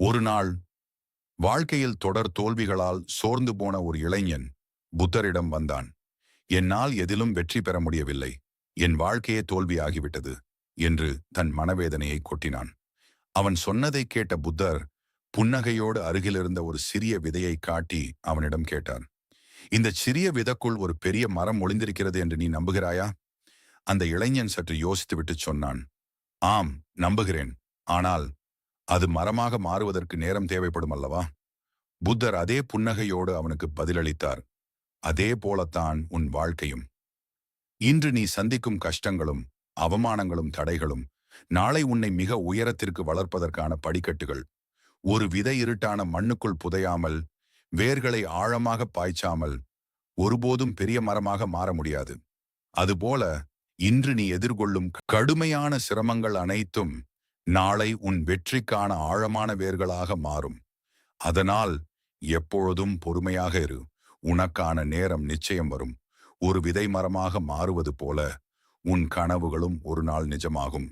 ஒரு நாள் வாழ்க்கையில் தொடர் தோல்விகளால் சோர்ந்து போன ஒரு இளைஞன் புத்தரிடம் வந்தான். என்னால் எதிலும் வெற்றி பெற முடியவில்லை, என் வாழ்க்கையே தோல்வியாகிவிட்டது என்று தன் மனவேதனையை கொட்டினான். அவன் சொன்னதை கேட்ட புத்தர் புன்னகையோடு அருகிலிருந்த ஒரு சிறிய விதையை காட்டி அவனிடம் கேட்டார். இந்த சிறிய விதக்குள் ஒரு பெரிய மரம் ஒளிந்திருக்கிறது என்று நீ நம்புகிறாயா? அந்த இளைஞன் சற்று யோசித்துவிட்டு சொன்னான், ஆம், நம்புகிறேன். ஆனால் அது மரமாக மாறுவதற்கு நேரம் தேவைப்படும் அல்லவா? புத்தர் அதே புன்னகையோடு அவனுக்கு பதிலளித்தார். அதே போலத்தான் உன் வாழ்க்கையும். இன்று நீ சந்திக்கும் கஷ்டங்களும் அவமானங்களும் தடைகளும் நாளை உன்னை மிக உயரத்திற்கு வளர்ப்பதற்கான படிக்கட்டுகள். ஒரு விதை இருட்டான மண்ணுக்குள் புதையாமல், வேர்களை ஆழமாக பாய்ச்சாமல் ஒருபோதும் பெரிய மரமாக மாற முடியாது. அதுபோல இன்று நீ எதிர்கொள்ளும் கடுமையான சிரமங்கள் அனைத்தும் நாளை உன் வெற்றிக்கான ஆழமான வேர்களாக மாறும். அதனால் எப்பொழுதும் பொறுமையாக இரு. உனக்கான நேரம் நிச்சயம் வரும். ஒரு விதை மரமாக மாறுவது போல உன் கனவுகளும் ஒரு நாள் நிஜமாகும்.